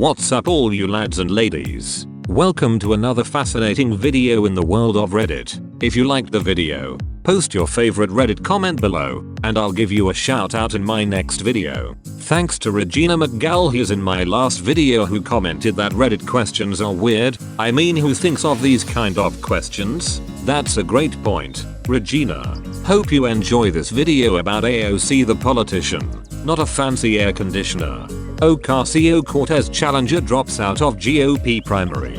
What's up all you lads and ladies? Welcome to another fascinating video in the world of Reddit. If you liked the video, post your favorite Reddit comment below, and I'll give you a shout out in my next video. Thanks to Regina McGallagher in my last video who commented that Reddit questions are weird. I mean, who thinks of these kind of questions? That's a great point, Regina. Hope you enjoy this video about AOC the politician, not a fancy air conditioner. Ocasio-Cortez challenger drops out of GOP primary.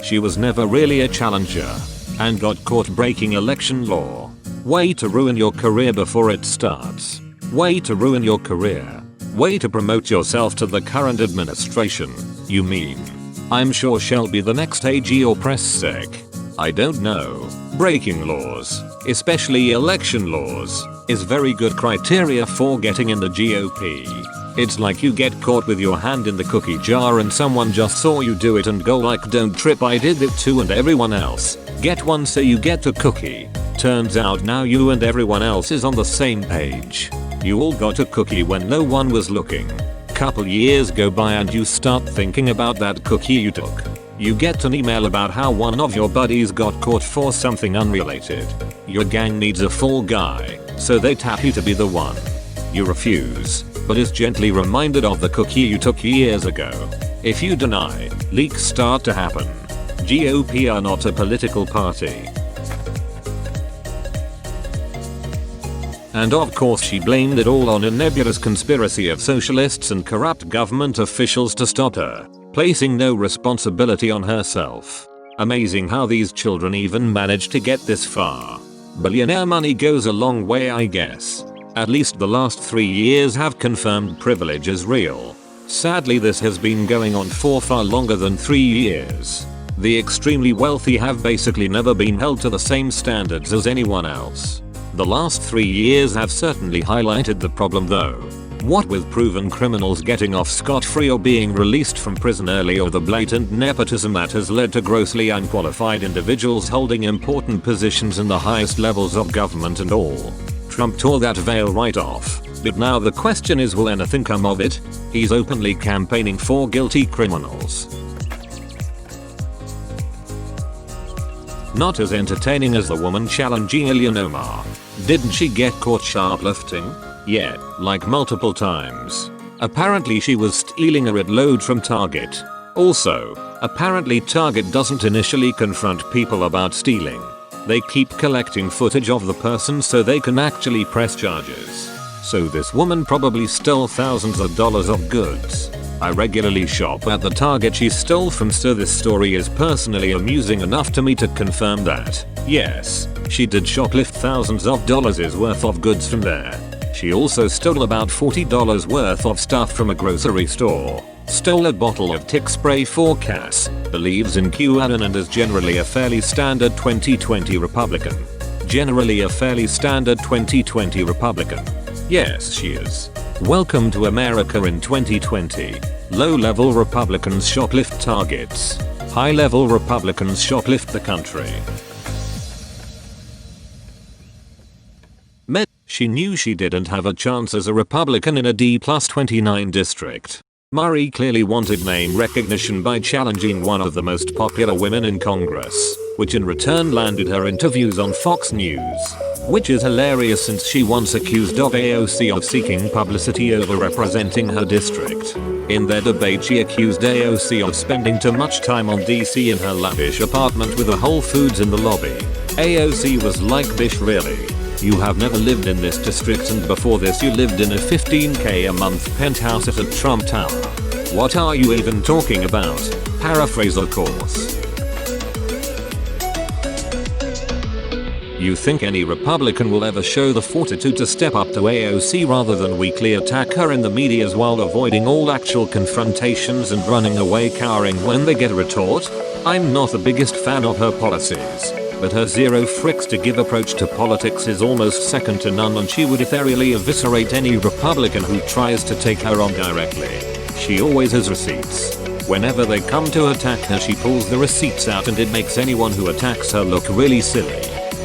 She was never really a challenger and got caught breaking election law. Way to ruin your career before it starts. Way to ruin your career. Way to promote yourself to the current administration, you mean. I'm sure she'll be the next AG or press sec. I don't know. Breaking laws, especially election laws, is very good criteria for getting in the GOP. It's like you get caught with your hand in the cookie jar and someone just saw you do it and go like, don't trip, I did it too, and everyone else get one, so you get a cookie. Turns out now you and everyone else is on the same page. You all got a cookie when no one was looking. Couple years go by and you start thinking about that cookie you took. You get an email about how one of your buddies got caught for something unrelated. Your gang needs a fall guy, so they tap you to be the one. You refuse, but is gently reminded of the cookie you took years ago. If you deny, leaks start to happen. GOP are not a political party. And of course she blamed it all on a nebulous conspiracy of socialists and corrupt government officials to stop her, placing no responsibility on herself. Amazing how these children even managed to get this far. Billionaire money goes a long way, I guess. At least the last 3 years have confirmed privilege is real. Sadly, this has been going on for far longer than 3 years. The extremely wealthy have basically never been held to the same standards as anyone else. The last 3 years have certainly highlighted the problem though. What with proven criminals getting off scot-free or being released from prison early, or the blatant nepotism that has led to grossly unqualified individuals holding important positions in the highest levels of government and all. Trump tore that veil right off. But now the question is, will anything come of it? He's openly campaigning for guilty criminals. Not as entertaining as the woman challenging Ilhan Omar. Didn't she get caught shoplifting? Yeah, like multiple times. Apparently she was stealing a red load from Target. Also, apparently Target doesn't initially confront people about stealing. They keep collecting footage of the person so they can actually press charges. So this woman probably stole thousands of dollars of goods. I regularly shop at the Target she stole from, so this story is personally amusing enough to me to confirm that, yes, she did shoplift thousands of dollars worth of goods from there. She also stole about $40 worth of stuff from a grocery store. Stole a bottle of tick spray for Cass, believes in QAnon and is generally a fairly standard 2020 Republican. Generally a fairly standard 2020 Republican. Yes, she is. Welcome to America in 2020. Low-level Republicans shoplift Targets. High-level Republicans shoplift the country. She knew she didn't have a chance as a Republican in a D+29 district. Murray clearly wanted name recognition by challenging one of the most popular women in Congress, which in return landed her interviews on Fox News. Which is hilarious since she once accused of AOC of seeking publicity over representing her district. In their debate she accused AOC of spending too much time on DC in her lavish apartment with a Whole Foods in the lobby. AOC was like, bish, really? You have never lived in this district, and before this you lived in a $15,000 a month penthouse at a Trump Tower. What are you even talking about? Paraphrase of course. You think any Republican will ever show the fortitude to step up to AOC rather than weakly attack her in the medias while avoiding all actual confrontations and running away cowering when they get a retort? I'm not the biggest fan of her policies, but her zero fricks to give approach to politics is almost second to none, and she would ethereally eviscerate any Republican who tries to take her on directly. She always has receipts. Whenever they come to attack her she pulls the receipts out, and it makes anyone who attacks her look really silly.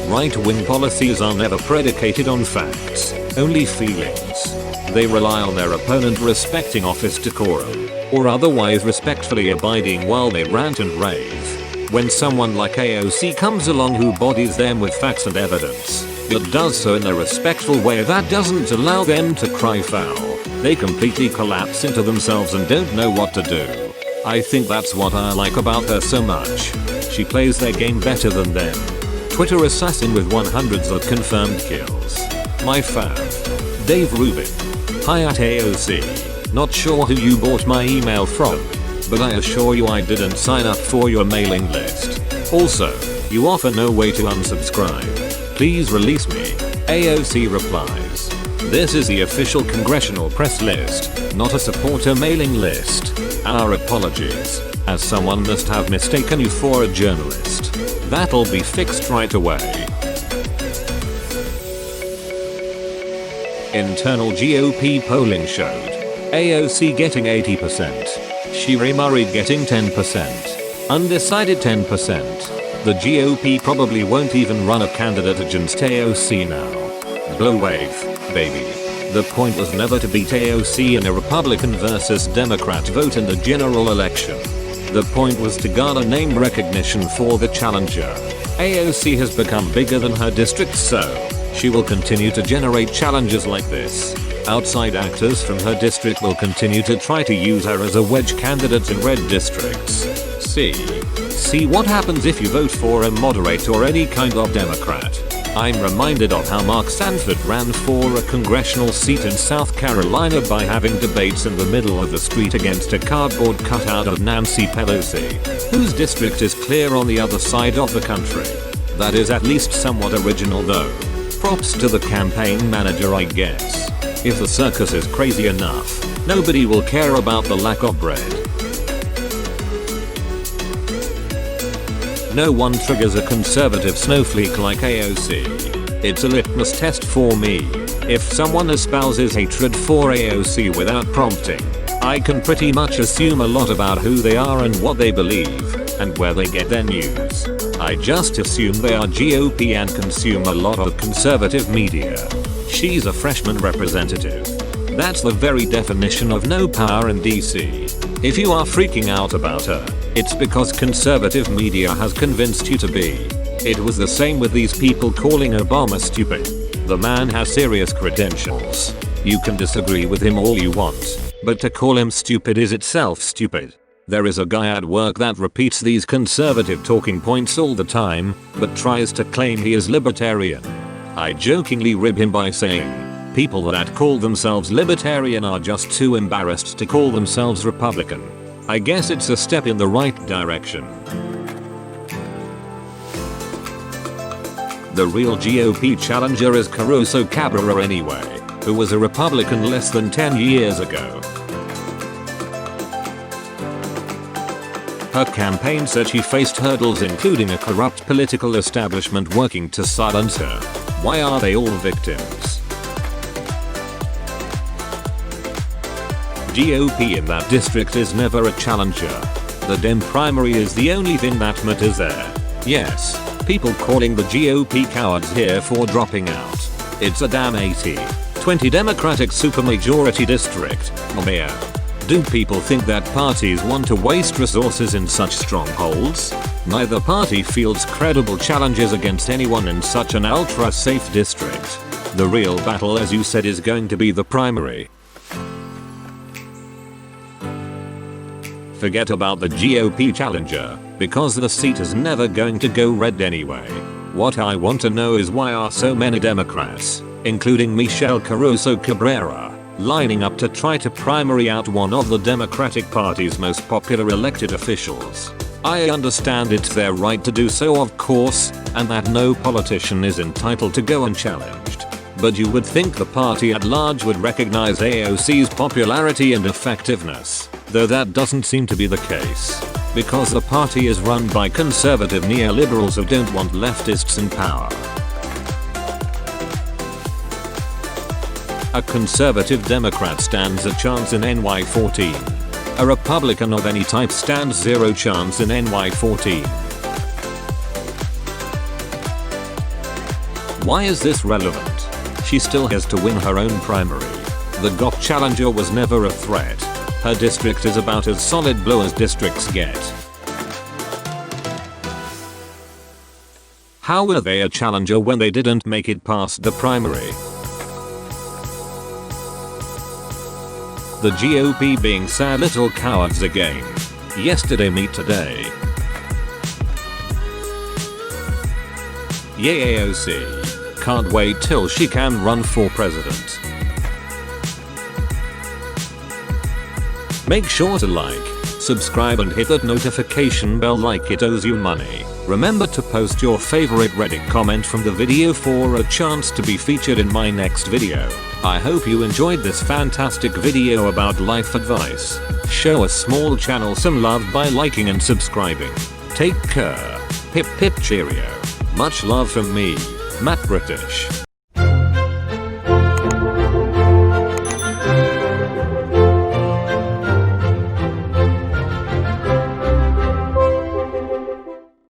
Right-wing policies are never predicated on facts, only feelings. They rely on their opponent respecting office decorum, or otherwise respectfully abiding while they rant and rave. When someone like AOC comes along who bodies them with facts and evidence, but does so in a respectful way that doesn't allow them to cry foul, they completely collapse into themselves and don't know what to do. I think that's what I like about her so much. She plays their game better than them. Twitter assassin with 100s of confirmed kills. My fav. Dave Rubin. Hi at AOC. Not sure who you bought my email from, but I assure you I didn't sign up for your mailing list. Also, you offer no way to unsubscribe. Please release me. AOC replies. This is the official congressional press list, not a supporter mailing list. Our apologies, as someone must have mistaken you for a journalist. That'll be fixed right away. Internal GOP polling showed AOC getting 80%, Sherry Murray getting 10%, undecided 10%. The GOP probably won't even run a candidate against AOC now. Blow wave, baby. The point was never to beat AOC in a Republican versus Democrat vote in the general election. The point was to garner name recognition for the challenger. AOC has become bigger than her district, so she will continue to generate challenges like this. Outside actors from her district will continue to try to use her as a wedge candidate in red districts. See what happens if you vote for a moderate or any kind of Democrat. I'm reminded of how Mark Sanford ran for a congressional seat in South Carolina by having debates in the middle of the street against a cardboard cutout of Nancy Pelosi, whose district is clear on the other side of the country. That is at least somewhat original though. Props to the campaign manager, I guess. If the circus is crazy enough, nobody will care about the lack of bread. No one triggers a conservative snowflake like AOC. It's a litmus test for me. If someone espouses hatred for AOC without prompting, I can pretty much assume a lot about who they are and what they believe, and where they get their news. I just assume they are GOP and consume a lot of conservative media. She's a freshman representative. That's the very definition of no power in DC. If you are freaking out about her, it's because conservative media has convinced you to be. It was the same with these people calling Obama stupid. The man has serious credentials. You can disagree with him all you want, but to call him stupid is itself stupid. There is a guy at work that repeats these conservative talking points all the time, but tries to claim he is libertarian. I jokingly rib him by saying, people that call themselves libertarian are just too embarrassed to call themselves Republican. I guess it's a step in the right direction. The real GOP challenger is Caruso Cabrera anyway, who was a Republican less than 10 years ago. Her campaign said she faced hurdles including a corrupt political establishment working to silence her. Why are they all victims? GOP in that district is never a challenger. The Dem primary is the only thing that matters there. Yes, people calling the GOP cowards here for dropping out. It's a damn 80-20 Democratic supermajority district. Oh yeah. Do people think that parties want to waste resources in such strongholds? Neither party fields credible challenges against anyone in such an ultra-safe district. The real battle, as you said, is going to be the primary. Forget about the GOP challenger, because the seat is never going to go red anyway. What I want to know is why are so many Democrats, including Michelle Caruso Cabrera, lining up to try to primary out one of the Democratic Party's most popular elected officials. I understand it's their right to do so, of course, and that no politician is entitled to go unchallenged. But you would think the party at large would recognize AOC's popularity and effectiveness, though that doesn't seem to be the case. Because the party is run by conservative neoliberals who don't want leftists in power. A conservative Democrat stands a chance in NY14. A Republican of any type stands zero chance in NY14. Why is this relevant? She still has to win her own primary. The GOP challenger was never a threat. Her district is about as solid blue as districts get. How were they a challenger when they didn't make it past the primary? The GOP being sad little cowards again. Yesterday meet today. Yay AOC. Can't wait till she can run for president. Make sure to like, subscribe and hit that notification bell like it owes you money. Remember to post your favorite Reddit comment from the video for a chance to be featured in my next video. I hope you enjoyed this fantastic video about life advice. Show a small channel some love by liking and subscribing. Take care. Pip pip cheerio. Much love from me, Matt British.